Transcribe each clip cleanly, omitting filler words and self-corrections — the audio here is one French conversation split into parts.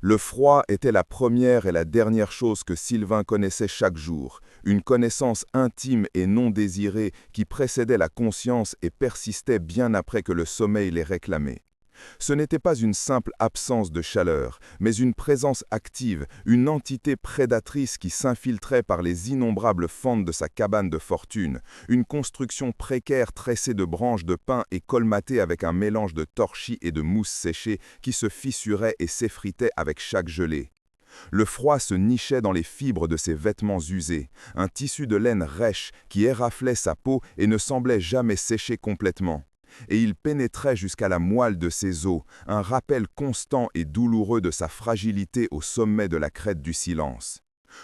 Le froid était la première et la dernière chose que Sylvain connaissait chaque jour, une connaissance intime et non désirée qui précédait la conscience et persistait bien après que le sommeil les réclamait. Ce n'était pas une simple absence de chaleur, mais une présence active, une entité prédatrice qui s'infiltrait par les innombrables fentes de sa cabane de fortune, une construction précaire tressée de branches de pin et colmatée avec un mélange de torchis et de mousse séchée qui se fissurait et s'effritait avec chaque gelée. Le froid se nichait dans les fibres de ses vêtements usés, un tissu de laine rêche qui éraflait sa peau et ne semblait jamais sécher complètement. Et il pénétrait jusqu'à la moelle de ses os, un rappel constant et douloureux de sa fragilité au sommet de la crête du silence.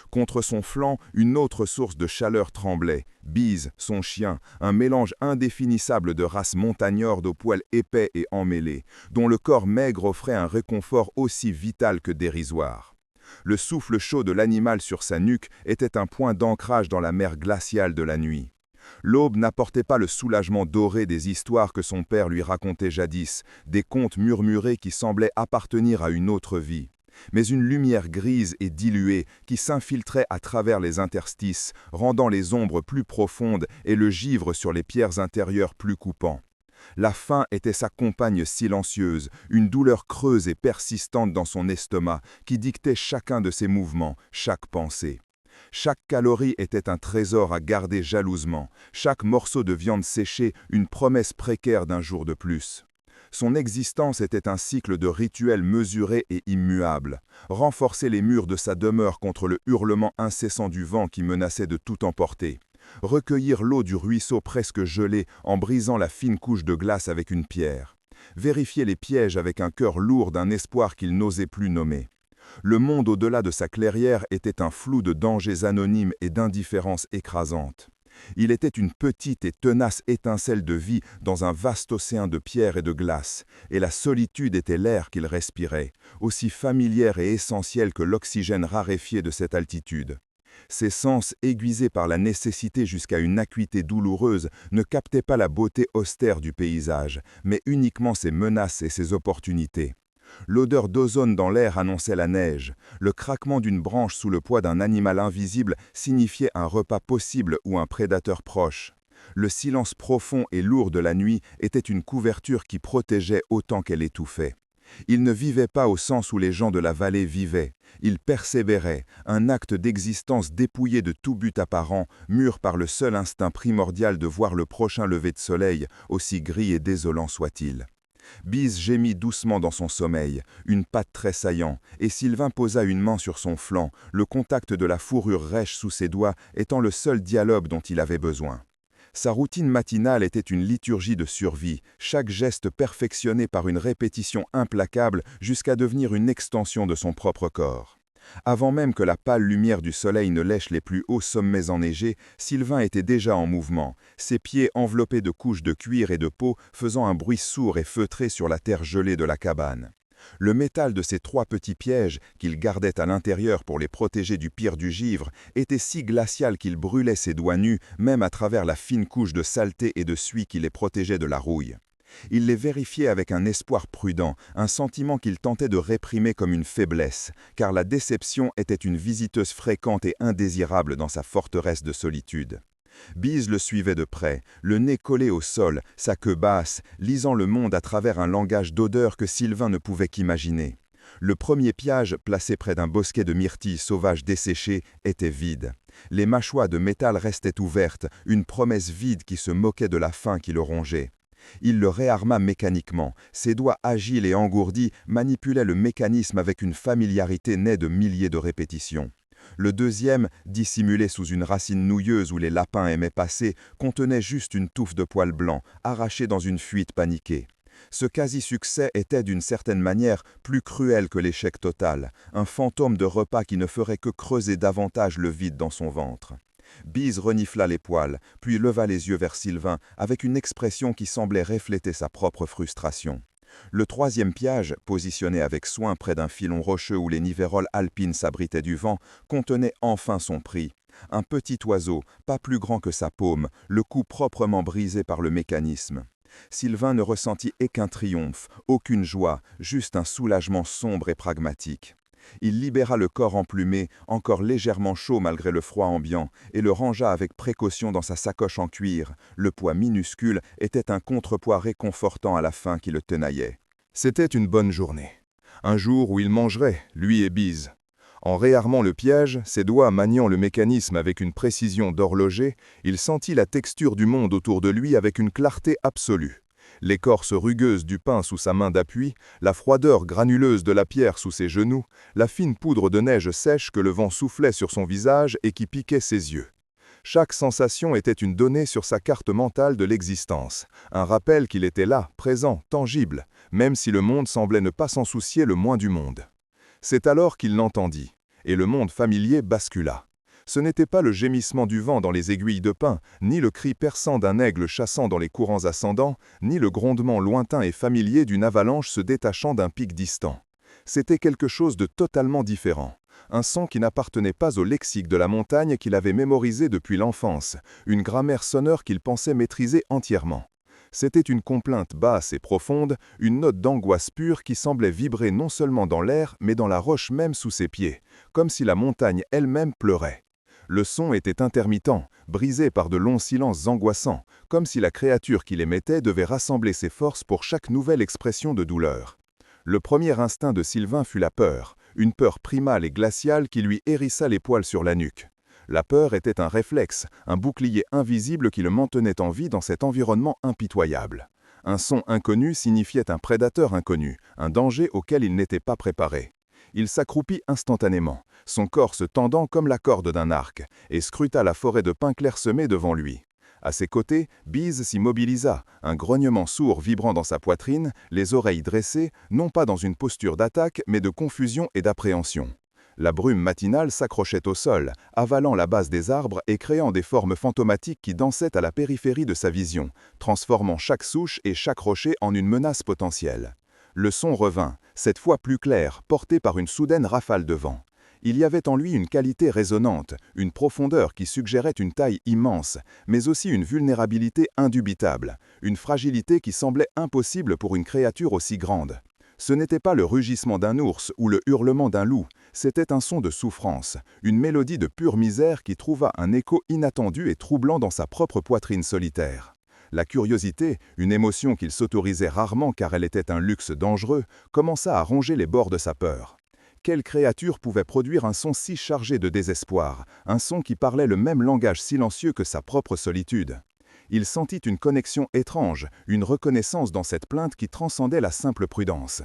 Contre son flanc, une autre source de chaleur tremblait, Bise, son chien, un mélange indéfinissable de race montagnarde aux poils épais et emmêlés, dont le corps maigre offrait un réconfort aussi vital que dérisoire. Le souffle chaud de l'animal sur sa nuque était un point d'ancrage dans la mer glaciale de la nuit. L'aube n'apportait pas le soulagement doré des histoires que son père lui racontait jadis, des contes murmurés qui semblaient appartenir à une autre vie, mais une lumière grise et diluée qui s'infiltrait à travers les interstices, rendant les ombres plus profondes et le givre sur les pierres intérieures plus coupant. La faim était sa compagne silencieuse, une douleur creuse et persistante dans son estomac qui dictait chacun de ses mouvements, chaque pensée. Chaque calorie était un trésor à garder jalousement, chaque morceau de viande séchée une promesse précaire d'un jour de plus. Son existence était un cycle de rituels mesurés et immuables, renforcer les murs de sa demeure contre le hurlement incessant du vent qui menaçait de tout emporter, recueillir l'eau du ruisseau presque gelé en brisant la fine couche de glace avec une pierre, vérifier les pièges avec un cœur lourd d'un espoir qu'il n'osait plus nommer. Le monde au-delà de sa clairière était un flou de dangers anonymes et d'indifférences écrasantes. Il était une petite et tenace étincelle de vie dans un vaste océan de pierre et de glace, et la solitude était l'air qu'il respirait, aussi familière et essentielle que l'oxygène raréfié de cette altitude. Ses sens, aiguisés par la nécessité jusqu'à une acuité douloureuse, ne captaient pas la beauté austère du paysage, mais uniquement ses menaces et ses opportunités. L'odeur d'ozone dans l'air annonçait la neige. Le craquement d'une branche sous le poids d'un animal invisible signifiait un repas possible ou un prédateur proche. Le silence profond et lourd de la nuit était une couverture qui protégeait autant qu'elle étouffait. Il ne vivait pas au sens où les gens de la vallée vivaient. Il persévérait, un acte d'existence dépouillé de tout but apparent, mûr par le seul instinct primordial de voir le prochain lever de soleil, aussi gris et désolant soit-il. Bise gémit doucement dans son sommeil, une patte tressaillant, et Sylvain posa une main sur son flanc, le contact de la fourrure rêche sous ses doigts étant le seul dialogue dont il avait besoin. Sa routine matinale était une liturgie de survie, chaque geste perfectionné par une répétition implacable jusqu'à devenir une extension de son propre corps. Avant même que la pâle lumière du soleil ne lèche les plus hauts sommets enneigés, Sylvain était déjà en mouvement, ses pieds enveloppés de couches de cuir et de peau faisant un bruit sourd et feutré sur la terre gelée de la cabane. Le métal de ces 3 petits pièges, qu'il gardait à l'intérieur pour les protéger du pire du givre, était si glacial qu'il brûlait ses doigts nus, même à travers la fine couche de saleté et de suie qui les protégeait de la rouille. Il les vérifiait avec un espoir prudent, un sentiment qu'il tentait de réprimer comme une faiblesse, car la déception était une visiteuse fréquente et indésirable dans sa forteresse de solitude. Bise le suivait de près, le nez collé au sol, sa queue basse, lisant le monde à travers un langage d'odeur que Sylvain ne pouvait qu'imaginer. Le premier piège, placé près d'un bosquet de myrtilles sauvages desséchées, était vide. Les mâchoires de métal restaient ouvertes, une promesse vide qui se moquait de la faim qui le rongeait. Il le réarma mécaniquement, ses doigts agiles et engourdis manipulaient le mécanisme avec une familiarité née de milliers de répétitions. Le deuxième, dissimulé sous une racine nouilleuse où les lapins aimaient passer, contenait juste une touffe de poils blancs, arrachée dans une fuite paniquée. Ce quasi-succès était d'une certaine manière plus cruel que l'échec total, un fantôme de repas qui ne ferait que creuser davantage le vide dans son ventre. Bise renifla les poils, puis leva les yeux vers Sylvain avec une expression qui semblait refléter sa propre frustration. Le troisième piège, positionné avec soin près d'un filon rocheux où les nivéroles alpines s'abritaient du vent, contenait enfin son prix. Un petit oiseau, pas plus grand que sa paume, le cou proprement brisé par le mécanisme. Sylvain ne ressentit aucun triomphe, aucune joie, juste un soulagement sombre et pragmatique. Il libéra le corps emplumé, encore légèrement chaud malgré le froid ambiant, et le rangea avec précaution dans sa sacoche en cuir. Le poids minuscule était un contrepoids réconfortant à la faim qui le tenaillait. C'était une bonne journée. Un jour où il mangerait, lui et Bise. En réarmant le piège, ses doigts maniant le mécanisme avec une précision d'horloger, il sentit la texture du monde autour de lui avec une clarté absolue. L'écorce rugueuse du pain sous sa main d'appui, la froideur granuleuse de la pierre sous ses genoux, la fine poudre de neige sèche que le vent soufflait sur son visage et qui piquait ses yeux. Chaque sensation était une donnée sur sa carte mentale de l'existence, un rappel qu'il était là, présent, tangible, même si le monde semblait ne pas s'en soucier le moins du monde. C'est alors qu'il l'entendit, et le monde familier bascula. Ce n'était pas le gémissement du vent dans les aiguilles de pin, ni le cri perçant d'un aigle chassant dans les courants ascendants, ni le grondement lointain et familier d'une avalanche se détachant d'un pic distant. C'était quelque chose de totalement différent. Un son qui n'appartenait pas au lexique de la montagne qu'il avait mémorisé depuis l'enfance, une grammaire sonore qu'il pensait maîtriser entièrement. C'était une complainte basse et profonde, une note d'angoisse pure qui semblait vibrer non seulement dans l'air, mais dans la roche même sous ses pieds, comme si la montagne elle-même pleurait. Le son était intermittent, brisé par de longs silences angoissants, comme si la créature qui l'émettait devait rassembler ses forces pour chaque nouvelle expression de douleur. Le premier instinct de Sylvain fut la peur, une peur primale et glaciale qui lui hérissa les poils sur la nuque. La peur était un réflexe, un bouclier invisible qui le maintenait en vie dans cet environnement impitoyable. Un son inconnu signifiait un prédateur inconnu, un danger auquel il n'était pas préparé. Il s'accroupit instantanément, son corps se tendant comme la corde d'un arc, et scruta la forêt de pins clairsemés devant lui. À ses côtés, Bise s'immobilisa, un grognement sourd vibrant dans sa poitrine, les oreilles dressées, non pas dans une posture d'attaque, mais de confusion et d'appréhension. La brume matinale s'accrochait au sol, avalant la base des arbres et créant des formes fantomatiques qui dansaient à la périphérie de sa vision, transformant chaque souche et chaque rocher en une menace potentielle. Le son revint, cette fois plus clair, porté par une soudaine rafale de vent. Il y avait en lui une qualité résonante, une profondeur qui suggérait une taille immense, mais aussi une vulnérabilité indubitable, une fragilité qui semblait impossible pour une créature aussi grande. Ce n'était pas le rugissement d'un ours ou le hurlement d'un loup, c'était un son de souffrance, une mélodie de pure misère qui trouva un écho inattendu et troublant dans sa propre poitrine solitaire. La curiosité, une émotion qu'il s'autorisait rarement car elle était un luxe dangereux, commença à ronger les bords de sa peur. Quelle créature pouvait produire un son si chargé de désespoir, un son qui parlait le même langage silencieux que sa propre solitude? Il sentit une connexion étrange, une reconnaissance dans cette plainte qui transcendait la simple prudence.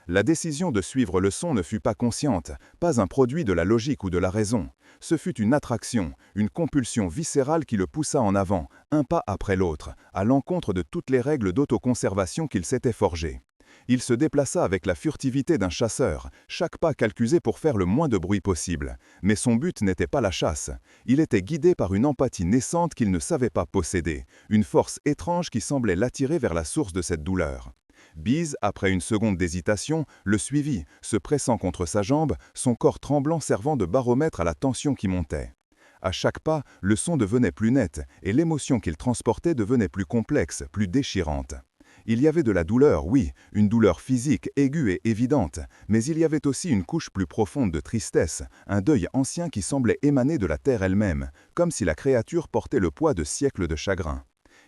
La décision de suivre le son ne fut pas consciente, pas un produit de la logique ou de la raison. Ce fut une attraction, une compulsion viscérale qui le poussa en avant, un pas après l'autre, à l'encontre de toutes les règles d'autoconservation qu'il s'était forgées. Il se déplaça avec la furtivité d'un chasseur, chaque pas calculé pour faire le moins de bruit possible. Mais son but n'était pas la chasse. Il était guidé par une empathie naissante qu'il ne savait pas posséder, une force étrange qui semblait l'attirer vers la source de cette douleur. Bise, après une seconde d'hésitation, le suivit, se pressant contre sa jambe, son corps tremblant servant de baromètre à la tension qui montait. À chaque pas, le son devenait plus net, et l'émotion qu'il transportait devenait plus complexe, plus déchirante. Il y avait de la douleur, oui, une douleur physique aiguë et évidente, mais il y avait aussi une couche plus profonde de tristesse, un deuil ancien qui semblait émaner de la terre elle-même, comme si la créature portait le poids de siècles de chagrin.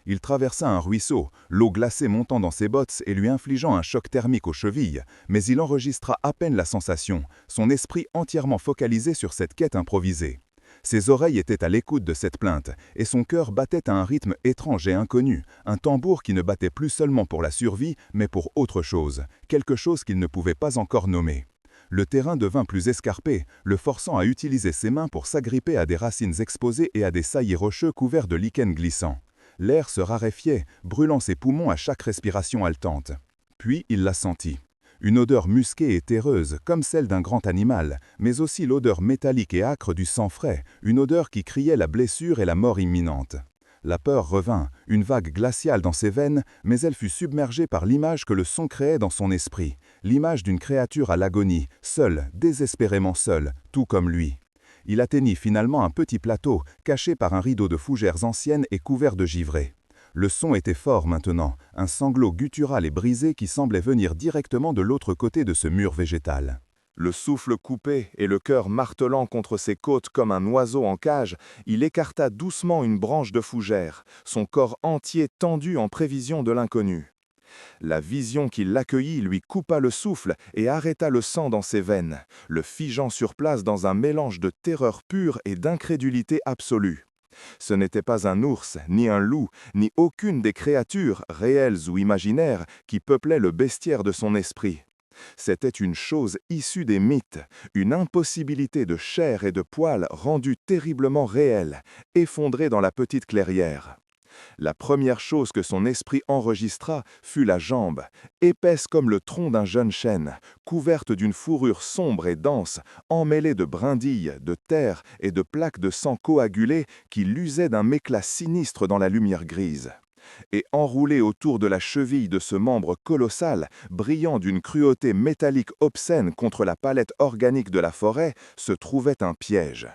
Il traversa un ruisseau, l'eau glacée montant dans ses bottes et lui infligeant un choc thermique aux chevilles, mais il enregistra à peine la sensation, son esprit entièrement focalisé sur cette quête improvisée. Ses oreilles étaient à l'écoute de cette plainte, et son cœur battait à un rythme étrange et inconnu, un tambour qui ne battait plus seulement pour la survie, mais pour autre chose, quelque chose qu'il ne pouvait pas encore nommer. Le terrain devint plus escarpé, le forçant à utiliser ses mains pour s'agripper à des racines exposées et à des saillies rocheux couverts de lichens glissants. L'air se raréfiait, brûlant ses poumons à chaque respiration haletante. Puis il la sentit. Une odeur musquée et terreuse, comme celle d'un grand animal, mais aussi l'odeur métallique et âcre du sang frais, une odeur qui criait la blessure et la mort imminente. La peur revint, une vague glaciale dans ses veines, mais elle fut submergée par l'image que le son créait dans son esprit, l'image d'une créature à l'agonie, seule, désespérément seule, tout comme lui. Il atteignit finalement un petit plateau, caché par un rideau de fougères anciennes et couvert de givrés. Le son était fort maintenant, un sanglot guttural et brisé qui semblait venir directement de l'autre côté de ce mur végétal. Le souffle coupé et le cœur martelant contre ses côtes comme un oiseau en cage, il écarta doucement une branche de fougère, son corps entier tendu en prévision de l'inconnu. La vision qui l'accueillit lui coupa le souffle et arrêta le sang dans ses veines, le figeant sur place dans un mélange de terreur pure et d'incrédulité absolue. Ce n'était pas un ours, ni un loup, ni aucune des créatures, réelles ou imaginaires, qui peuplaient le bestiaire de son esprit. C'était une chose issue des mythes, une impossibilité de chair et de poils rendue terriblement réelle, effondrée dans la petite clairière. La première chose que son esprit enregistra fut la jambe, épaisse comme le tronc d'un jeune chêne, couverte d'une fourrure sombre et dense, emmêlée de brindilles, de terre et de plaques de sang coagulées qui luisaient d'un éclat sinistre dans la lumière grise. Et enroulé autour de la cheville de ce membre colossal, brillant d'une cruauté métallique obscène contre la palette organique de la forêt, se trouvait un piège.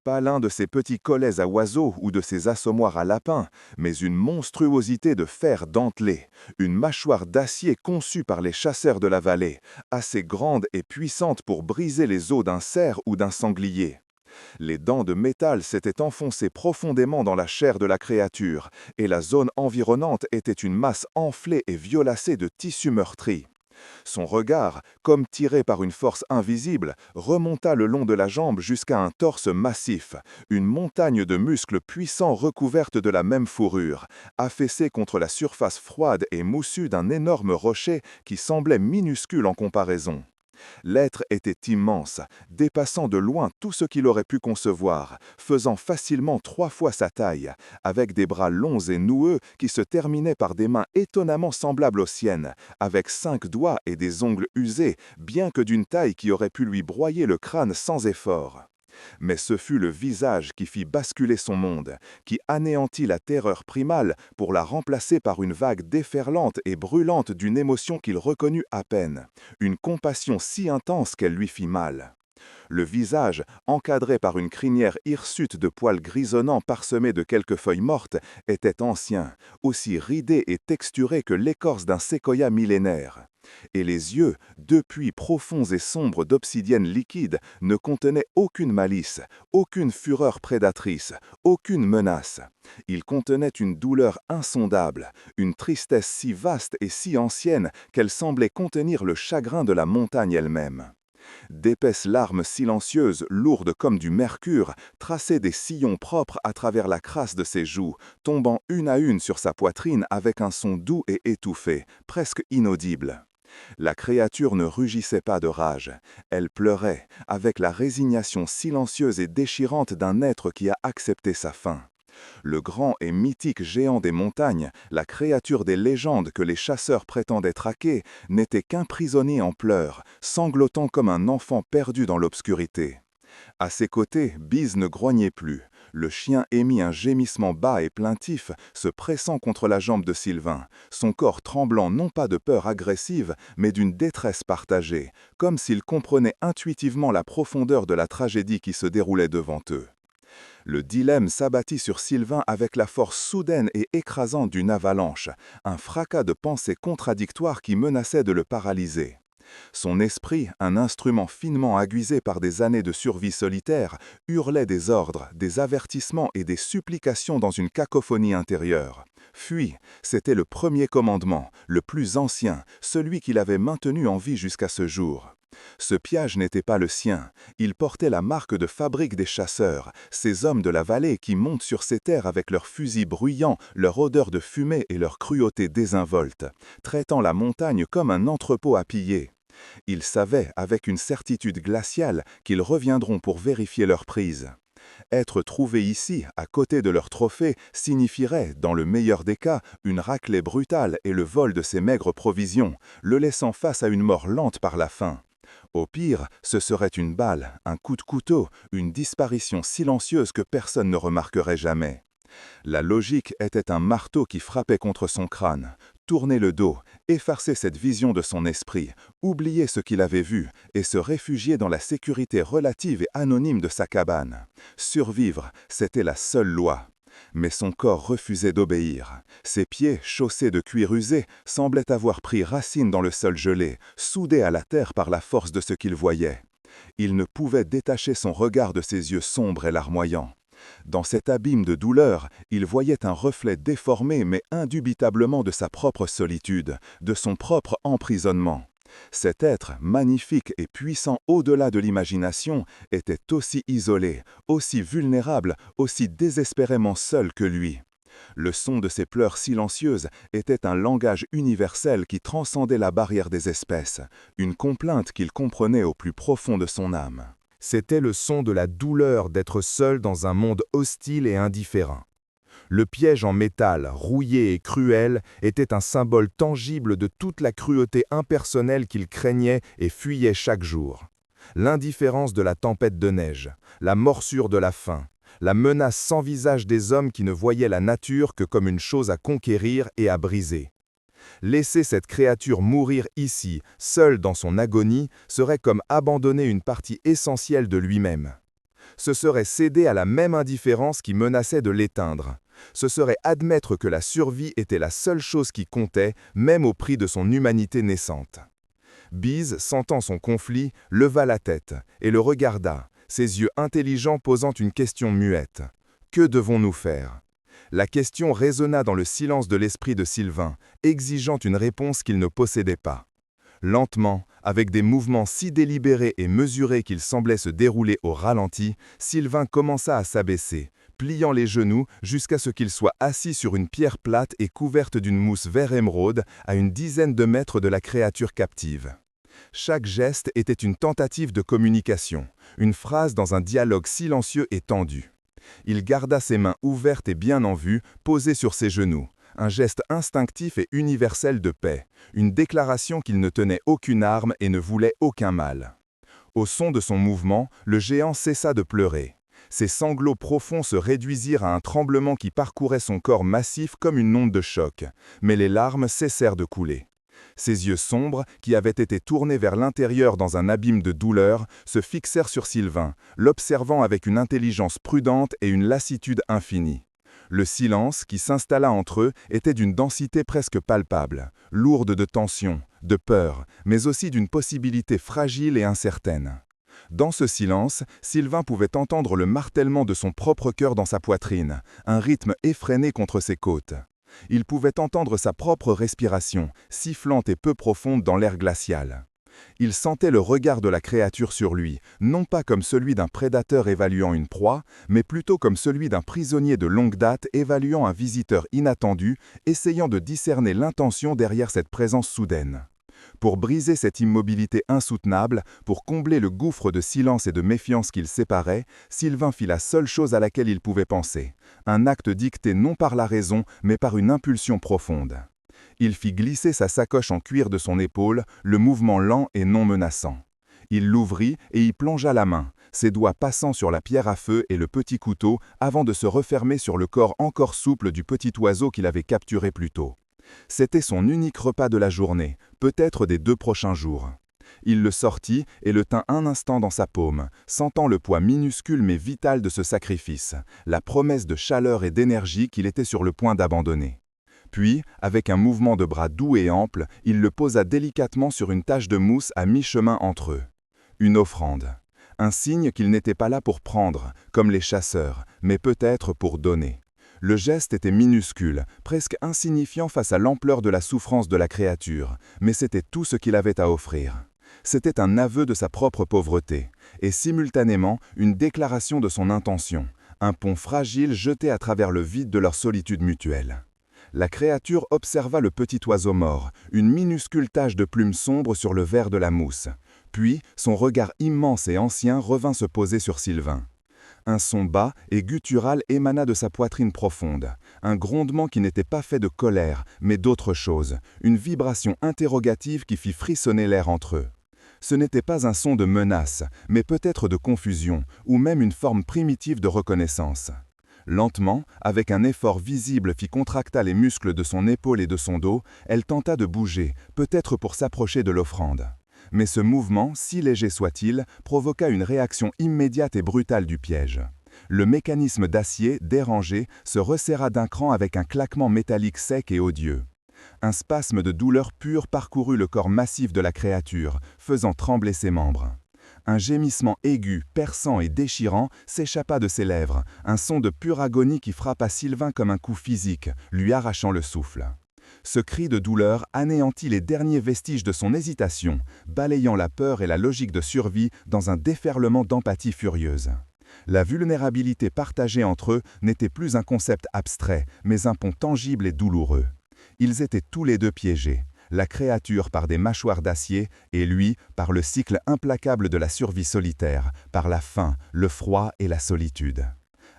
Pas l'un de ces petits collets à oiseaux ou de ces assommoirs à lapins, mais une monstruosité de fer dentelé, une mâchoire d'acier conçue par les chasseurs de la vallée, assez grande et puissante pour briser les os d'un cerf ou d'un sanglier. Les dents de métal s'étaient enfoncées profondément dans la chair de la créature, et la zone environnante était une masse enflée et violacée de tissus meurtris. Son regard, comme tiré par une force invisible, remonta le long de la jambe jusqu'à un torse massif, une montagne de muscles puissants recouverte de la même fourrure, affaissée contre la surface froide et moussue d'un énorme rocher qui semblait minuscule en comparaison. L'être était immense, dépassant de loin tout ce qu'il aurait pu concevoir, faisant facilement 3 fois sa taille, avec des bras longs et noueux qui se terminaient par des mains étonnamment semblables aux siennes, avec 5 doigts et des ongles usés, bien que d'une taille qui aurait pu lui broyer le crâne sans effort. Mais ce fut le visage qui fit basculer son monde, qui anéantit la terreur primale pour la remplacer par une vague déferlante et brûlante d'une émotion qu'il reconnut à peine, une compassion si intense qu'elle lui fit mal. Le visage, encadré par une crinière hirsute de poils grisonnants parsemés de quelques feuilles mortes, était ancien, aussi ridé et texturé que l'écorce d'un séquoia millénaire. Et les yeux, depuis profonds et sombres d'obsidienne liquide, ne contenaient aucune malice, aucune fureur prédatrice, aucune menace. Ils contenaient une douleur insondable, une tristesse si vaste et si ancienne qu'elle semblait contenir le chagrin de la montagne elle-même. D'épaisses larmes silencieuses, lourdes comme du mercure, traçaient des sillons propres à travers la crasse de ses joues, tombant une à une sur sa poitrine avec un son doux et étouffé, presque inaudible. La créature ne rugissait pas de rage, elle pleurait, avec la résignation silencieuse et déchirante d'un être qui a accepté sa fin. Le grand et mythique géant des montagnes, la créature des légendes que les chasseurs prétendaient traquer, n'était qu'un prisonnier en pleurs, sanglotant comme un enfant perdu dans l'obscurité. À ses côtés, Bise ne grognait plus. Le chien émit un gémissement bas et plaintif, se pressant contre la jambe de Sylvain, son corps tremblant non pas de peur agressive, mais d'une détresse partagée, comme s'il comprenait intuitivement la profondeur de la tragédie qui se déroulait devant eux. Le dilemme s'abattit sur Sylvain avec la force soudaine et écrasante d'une avalanche, un fracas de pensées contradictoires qui menaçait de le paralyser. Son esprit, un instrument finement aiguisé par des années de survie solitaire, hurlait des ordres, des avertissements et des supplications dans une cacophonie intérieure. Fuis, c'était le premier commandement, le plus ancien, celui qu'il avait maintenu en vie jusqu'à ce jour. Ce piège n'était pas le sien, il portait la marque de fabrique des chasseurs, ces hommes de la vallée qui montent sur ces terres avec leurs fusils bruyants, leur odeur de fumée et leur cruauté désinvolte, traitant la montagne comme un entrepôt à piller. Ils savaient, avec une certitude glaciale, qu'ils reviendront pour vérifier leur prise. Être trouvé ici, à côté de leur trophée, signifierait, dans le meilleur des cas, une raclée brutale et le vol de ses maigres provisions, le laissant face à une mort lente par la faim. Au pire, ce serait une balle, un coup de couteau, une disparition silencieuse que personne ne remarquerait jamais. La logique était un marteau qui frappait contre son crâne. Tourner le dos, effacer cette vision de son esprit, oublier ce qu'il avait vu et se réfugier dans la sécurité relative et anonyme de sa cabane. Survivre, c'était la seule loi. Mais son corps refusait d'obéir. Ses pieds, chaussés de cuir usé, semblaient avoir pris racine dans le sol gelé, soudés à la terre par la force de ce qu'il voyait. Il ne pouvait détacher son regard de ses yeux sombres et larmoyants. Dans cet abîme de douleur, il voyait un reflet déformé mais indubitablement de sa propre solitude, de son propre emprisonnement. Cet être, magnifique et puissant au-delà de l'imagination, était aussi isolé, aussi vulnérable, aussi désespérément seul que lui. Le son de ses pleurs silencieuses était un langage universel qui transcendait la barrière des espèces, une complainte qu'il comprenait au plus profond de son âme. C'était le son de la douleur d'être seul dans un monde hostile et indifférent. Le piège en métal, rouillé et cruel, était un symbole tangible de toute la cruauté impersonnelle qu'il craignait et fuyait chaque jour. L'indifférence de la tempête de neige, la morsure de la faim, la menace sans visage des hommes qui ne voyaient la nature que comme une chose à conquérir et à briser. Laisser cette créature mourir ici, seule dans son agonie, serait comme abandonner une partie essentielle de lui-même. Ce serait céder à la même indifférence qui menaçait de l'éteindre. Ce serait admettre que la survie était la seule chose qui comptait, même au prix de son humanité naissante. Bise, sentant son conflit, leva la tête et le regarda, ses yeux intelligents posant une question muette. Que devons-nous faire ? La question résonna dans le silence de l'esprit de Sylvain, exigeant une réponse qu'il ne possédait pas. Lentement, avec des mouvements si délibérés et mesurés qu'ils semblaient se dérouler au ralenti, Sylvain commença à s'abaisser, pliant les genoux jusqu'à ce qu'il soit assis sur une pierre plate et couverte d'une mousse vert émeraude à une dizaine de mètres de la créature captive. Chaque geste était une tentative de communication, une phrase dans un dialogue silencieux et tendu. Il garda ses mains ouvertes et bien en vue, posées sur ses genoux, un geste instinctif et universel de paix, une déclaration qu'il ne tenait aucune arme et ne voulait aucun mal. Au son de son mouvement, le géant cessa de pleurer. Ses sanglots profonds se réduisirent à un tremblement qui parcourait son corps massif comme une onde de choc, mais les larmes cessèrent de couler. Ses yeux sombres, qui avaient été tournés vers l'intérieur dans un abîme de douleur, se fixèrent sur Sylvain, l'observant avec une intelligence prudente et une lassitude infinie. Le silence qui s'installa entre eux était d'une densité presque palpable, lourde de tension, de peur, mais aussi d'une possibilité fragile et incertaine. Dans ce silence, Sylvain pouvait entendre le martèlement de son propre cœur dans sa poitrine, un rythme effréné contre ses côtes. Il pouvait entendre sa propre respiration, sifflante et peu profonde dans l'air glacial. Il sentait le regard de la créature sur lui, non pas comme celui d'un prédateur évaluant une proie, mais plutôt comme celui d'un prisonnier de longue date évaluant un visiteur inattendu, essayant de discerner l'intention derrière cette présence soudaine. Pour briser cette immobilité insoutenable, pour combler le gouffre de silence et de méfiance qu'il séparait, Sylvain fit la seule chose à laquelle il pouvait penser, un acte dicté non par la raison, mais par une impulsion profonde. Il fit glisser sa sacoche en cuir de son épaule, le mouvement lent et non menaçant. Il l'ouvrit et y plongea la main, ses doigts passant sur la pierre à feu et le petit couteau avant de se refermer sur le corps encore souple du petit oiseau qu'il avait capturé plus tôt. C'était son unique repas de la journée, peut-être des 2 prochains jours. Il le sortit et le tint un instant dans sa paume, sentant le poids minuscule mais vital de ce sacrifice, la promesse de chaleur et d'énergie qu'il était sur le point d'abandonner. Puis, avec un mouvement de bras doux et ample, il le posa délicatement sur une tache de mousse à mi-chemin entre eux. Une offrande. Un signe qu'il n'était pas là pour prendre, comme les chasseurs, mais peut-être pour donner. Le geste était minuscule, presque insignifiant face à l'ampleur de la souffrance de la créature, mais c'était tout ce qu'il avait à offrir. C'était un aveu de sa propre pauvreté, et simultanément une déclaration de son intention, un pont fragile jeté à travers le vide de leur solitude mutuelle. La créature observa le petit oiseau mort, une minuscule tache de plume sombre sur le verre de la mousse. Puis, son regard immense et ancien revint se poser sur Sylvain. Un son bas et guttural émana de sa poitrine profonde, un grondement qui n'était pas fait de colère, mais d'autre chose, une vibration interrogative qui fit frissonner l'air entre eux. Ce n'était pas un son de menace, mais peut-être de confusion, ou même une forme primitive de reconnaissance. Lentement, avec un effort visible qui contracta les muscles de son épaule et de son dos, elle tenta de bouger, peut-être pour s'approcher de l'offrande. Mais ce mouvement, si léger soit-il, provoqua une réaction immédiate et brutale du piège. Le mécanisme d'acier, dérangé, se resserra d'un cran avec un claquement métallique sec et odieux. Un spasme de douleur pure parcourut le corps massif de la créature, faisant trembler ses membres. Un gémissement aigu, perçant et déchirant s'échappa de ses lèvres, un son de pure agonie qui frappa Sylvain comme un coup physique, lui arrachant le souffle. Ce cri de douleur anéantit les derniers vestiges de son hésitation, balayant la peur et la logique de survie dans un déferlement d'empathie furieuse. La vulnérabilité partagée entre eux n'était plus un concept abstrait, mais un pont tangible et douloureux. Ils étaient tous les deux piégés, la créature par des mâchoires d'acier et lui par le cycle implacable de la survie solitaire, par la faim, le froid et la solitude.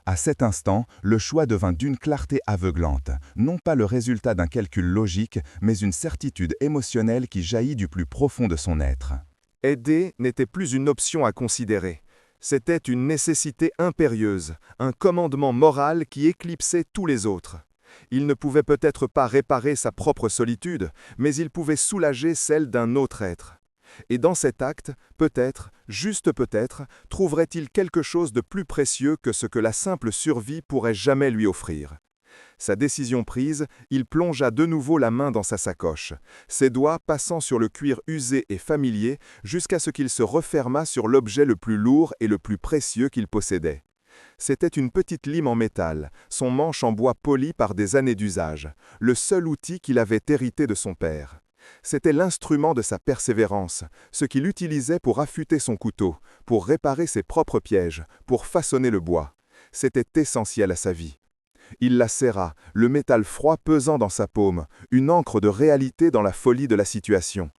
À cet instant, le choix devint d'une clarté aveuglante, non pas le résultat d'un calcul logique, mais une certitude émotionnelle qui jaillit du plus profond de son être. Aider n'était plus une option à considérer. C'était une nécessité impérieuse, un commandement moral qui éclipsait tous les autres. Il ne pouvait peut-être pas réparer sa propre solitude, mais il pouvait soulager celle d'un autre être. Et dans cet acte, peut-être, juste peut-être, trouverait-il quelque chose de plus précieux que ce que la simple survie pourrait jamais lui offrir. Sa décision prise, il plongea de nouveau la main dans sa sacoche, ses doigts passant sur le cuir usé et familier jusqu'à ce qu'il se referma sur l'objet le plus lourd et le plus précieux qu'il possédait. C'était une petite lime en métal, son manche en bois poli par des années d'usage, le seul outil qu'il avait hérité de son père. C'était l'instrument de sa persévérance, ce qu'il utilisait pour affûter son couteau, pour réparer ses propres pièges, pour façonner le bois. C'était essentiel à sa vie. Il la serra, le métal froid pesant dans sa paume, une encre de réalité dans la folie de la situation.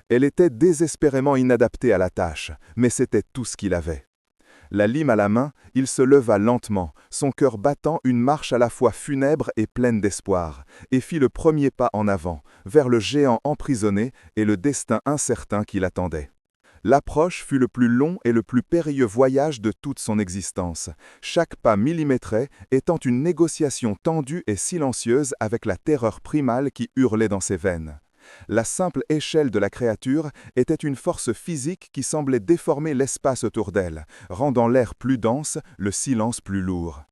Elle était désespérément inadaptée à la tâche, mais c'était tout ce qu'il avait. La lime à la main, il se leva lentement, son cœur battant une marche à la fois funèbre et pleine d'espoir, et fit le premier pas en avant, vers le géant emprisonné et le destin incertain qui l'attendait. L'approche fut le plus long et le plus périlleux voyage de toute son existence, chaque pas millimétré étant une négociation tendue et silencieuse avec la terreur primale qui hurlait dans ses veines. La simple échelle de la créature était une force physique qui semblait déformer l'espace autour d'elle, rendant l'air plus dense, le silence plus lourd.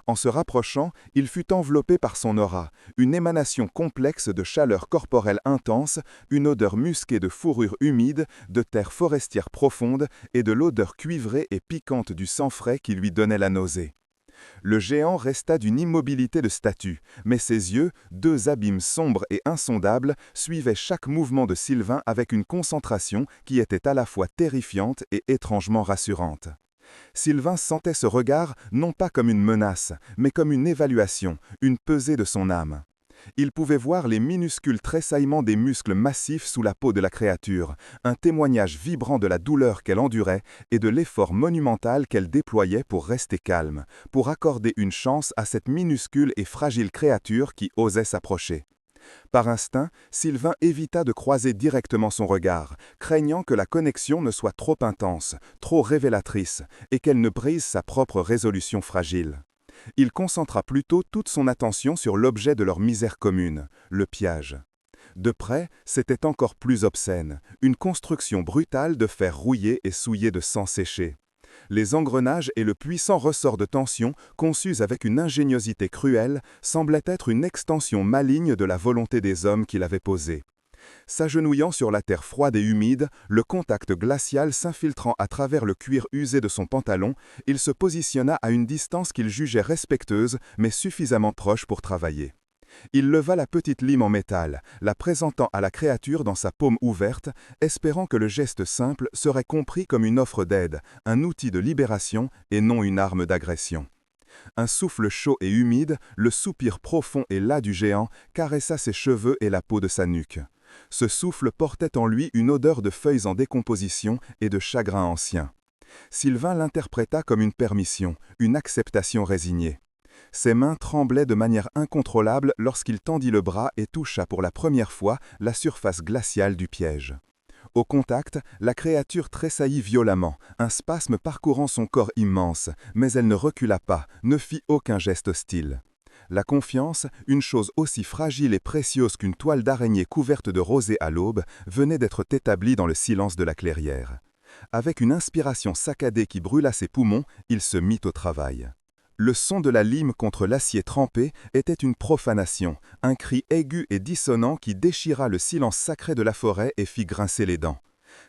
En se rapprochant, il fut enveloppé par son aura, une émanation complexe de chaleur corporelle intense, une odeur musquée de fourrure humide, de terre forestière profonde et de l'odeur cuivrée et piquante du sang frais qui lui donnait la nausée. Le géant resta d'une immobilité de statue, mais ses yeux, deux abîmes sombres et insondables, suivaient chaque mouvement de Sylvain avec une concentration qui était à la fois terrifiante et étrangement rassurante. Sylvain sentait ce regard non pas comme une menace, mais comme une évaluation, une pesée de son âme. Il pouvait voir les minuscules tressaillements des muscles massifs sous la peau de la créature, un témoignage vibrant de la douleur qu'elle endurait et de l'effort monumental qu'elle déployait pour rester calme, pour accorder une chance à cette minuscule et fragile créature qui osait s'approcher. Par instinct, Sylvain évita de croiser directement son regard, craignant que la connexion ne soit trop intense, trop révélatrice, et qu'elle ne brise sa propre résolution fragile. Il concentra plutôt toute son attention sur l'objet de leur misère commune, le piège. De près, c'était encore plus obscène, une construction brutale de fer rouillé et souillé de sang séché. Les engrenages et le puissant ressort de tension, conçus avec une ingéniosité cruelle, semblaient être une extension maligne de la volonté des hommes qui l'avaient posée. S'agenouillant sur la terre froide et humide, le contact glacial s'infiltrant à travers le cuir usé de son pantalon, il se positionna à une distance qu'il jugeait respectueuse mais suffisamment proche pour travailler. Il leva la petite lime en métal, la présentant à la créature dans sa paume ouverte, espérant que le geste simple serait compris comme une offre d'aide, un outil de libération et non une arme d'agression. Un souffle chaud et humide, le soupir profond et las du géant, caressa ses cheveux et la peau de sa nuque. Ce souffle portait en lui une odeur de feuilles en décomposition et de chagrin ancien. Sylvain l'interpréta comme une permission, une acceptation résignée. Ses mains tremblaient de manière incontrôlable lorsqu'il tendit le bras et toucha pour la première fois la surface glaciale du piège. Au contact, la créature tressaillit violemment, un spasme parcourant son corps immense, mais elle ne recula pas, ne fit aucun geste hostile. La confiance, une chose aussi fragile et précieuse qu'une toile d'araignée couverte de rosée à l'aube, venait d'être établie dans le silence de la clairière. Avec une inspiration saccadée qui brûla ses poumons, il se mit au travail. Le son de la lime contre l'acier trempé était une profanation, un cri aigu et dissonant qui déchira le silence sacré de la forêt et fit grincer les dents.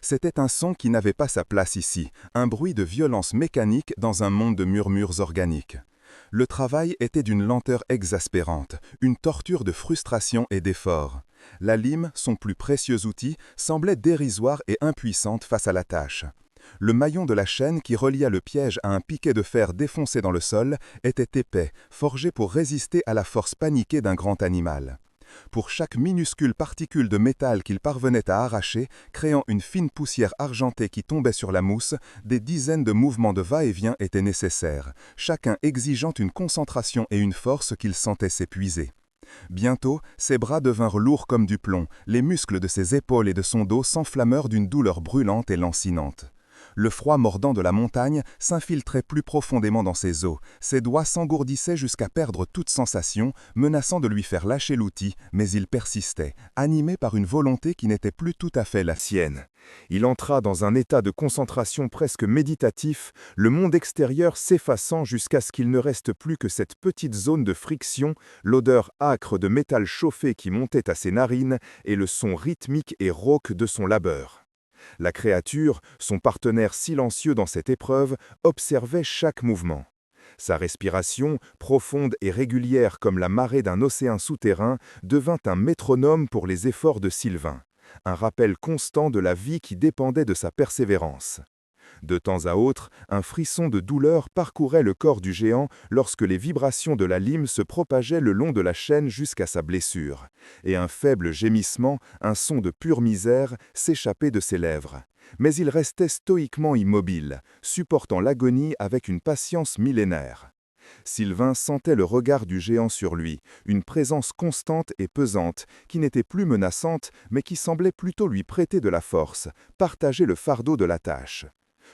C'était un son qui n'avait pas sa place ici, un bruit de violence mécanique dans un monde de murmures organiques. Le travail était d'une lenteur exaspérante, une torture de frustration et d'effort. La lime, son plus précieux outil, semblait dérisoire et impuissante face à la tâche. Le maillon de la chaîne qui relia le piège à un piquet de fer défoncé dans le sol était épais, forgé pour résister à la force paniquée d'un grand animal. Pour chaque minuscule particule de métal qu'il parvenait à arracher, créant une fine poussière argentée qui tombait sur la mousse, des dizaines de mouvements de va-et-vient étaient nécessaires, chacun exigeant une concentration et une force qu'il sentait s'épuiser. Bientôt, ses bras devinrent lourds comme du plomb, les muscles de ses épaules et de son dos s'enflammèrent d'une douleur brûlante et lancinante. Le froid mordant de la montagne s'infiltrait plus profondément dans ses os, ses doigts s'engourdissaient jusqu'à perdre toute sensation, menaçant de lui faire lâcher l'outil, mais il persistait, animé par une volonté qui n'était plus tout à fait la sienne. Il entra dans un état de concentration presque méditatif, le monde extérieur s'effaçant jusqu'à ce qu'il ne reste plus que cette petite zone de friction, l'odeur âcre de métal chauffé qui montait à ses narines et le son rythmique et rauque de son labeur. La créature, son partenaire silencieux dans cette épreuve, observait chaque mouvement. Sa respiration, profonde et régulière comme la marée d'un océan souterrain, devint un métronome pour les efforts de Sylvain, un rappel constant de la vie qui dépendait de sa persévérance. De temps à autre, un frisson de douleur parcourait le corps du géant lorsque les vibrations de la lime se propageaient le long de la chaîne jusqu'à sa blessure, et un faible gémissement, un son de pure misère, s'échappait de ses lèvres. Mais il restait stoïquement immobile, supportant l'agonie avec une patience millénaire. Sylvain sentait le regard du géant sur lui, une présence constante et pesante, qui n'était plus menaçante, mais qui semblait plutôt lui prêter de la force, partager le fardeau de la tâche.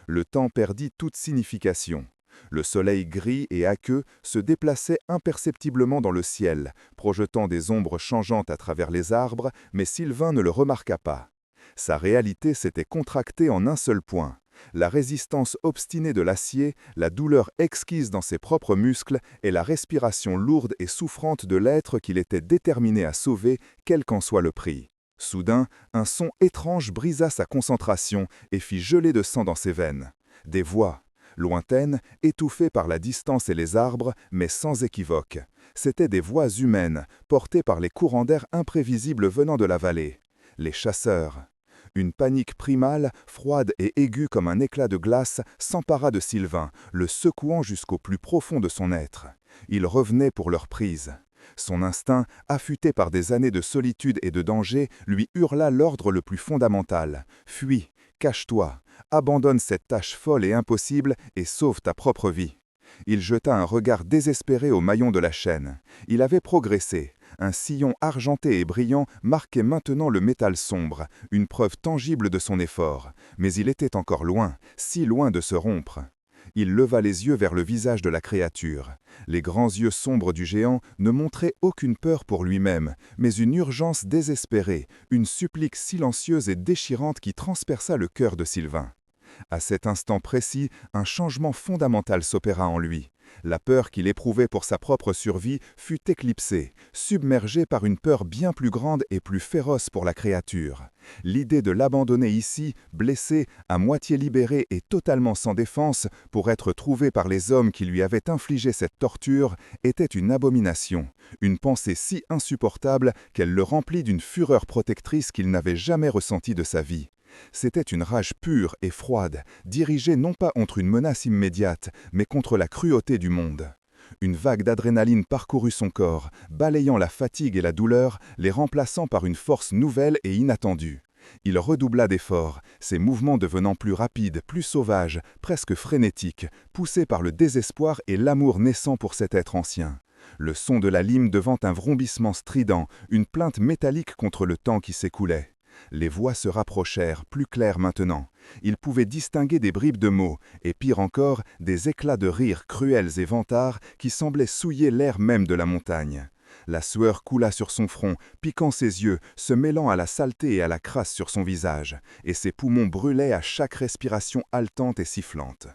Le temps perdit toute signification. Le soleil gris et aqueux se déplaçait imperceptiblement dans le ciel, projetant des ombres changeantes à travers les arbres, mais Sylvain ne le remarqua pas. Sa réalité s'était contractée en un seul point. La résistance obstinée de l'acier, la douleur exquise dans ses propres muscles et la respiration lourde et souffrante de l'être qu'il était déterminé à sauver, quel qu'en soit le prix. Soudain, un son étrange brisa sa concentration et fit geler de sang dans ses veines. Des voix, lointaines, étouffées par la distance et les arbres, mais sans équivoque. C'étaient des voix humaines, portées par les courants d'air imprévisibles venant de la vallée. Les chasseurs. Une panique primale, froide et aiguë comme un éclat de glace, s'empara de Sylvain, le secouant jusqu'au plus profond de son être. Il revenait pour leur prise. Son instinct, affûté par des années de solitude et de danger, lui hurla l'ordre le plus fondamental. « Fuis, cache-toi, abandonne cette tâche folle et impossible et sauve ta propre vie. » Il jeta un regard désespéré au maillon de la chaîne. Il avait progressé. Un sillon argenté et brillant marquait maintenant le métal sombre, une preuve tangible de son effort. Mais il était encore loin, si loin de se rompre. Il leva les yeux vers le visage de la créature. Les grands yeux sombres du géant ne montraient aucune peur pour lui-même, mais une urgence désespérée, une supplique silencieuse et déchirante qui transperça le cœur de Sylvain. À cet instant précis, un changement fondamental s'opéra en lui. La peur qu'il éprouvait pour sa propre survie fut éclipsée, submergée par une peur bien plus grande et plus féroce pour la créature. L'idée de l'abandonner ici, blessé, à moitié libéré et totalement sans défense, pour être trouvé par les hommes qui lui avaient infligé cette torture, était une abomination, une pensée si insupportable qu'elle le remplit d'une fureur protectrice qu'il n'avait jamais ressentie de sa vie. C'était une rage pure et froide, dirigée non pas contre une menace immédiate, mais contre la cruauté du monde. Une vague d'adrénaline parcourut son corps, balayant la fatigue et la douleur, les remplaçant par une force nouvelle et inattendue. Il redoubla d'efforts, ses mouvements devenant plus rapides, plus sauvages, presque frénétiques, poussés par le désespoir et l'amour naissant pour cet être ancien. Le son de la lime devint un vrombissement strident, une plainte métallique contre le temps qui s'écoulait. Les voix se rapprochèrent, plus claires maintenant. Il pouvait distinguer des bribes de mots, et pire encore, des éclats de rire cruels et vantards qui semblaient souiller l'air même de la montagne. La sueur coula sur son front, piquant ses yeux, se mêlant à la saleté et à la crasse sur son visage, et ses poumons brûlaient à chaque respiration haletante et sifflante.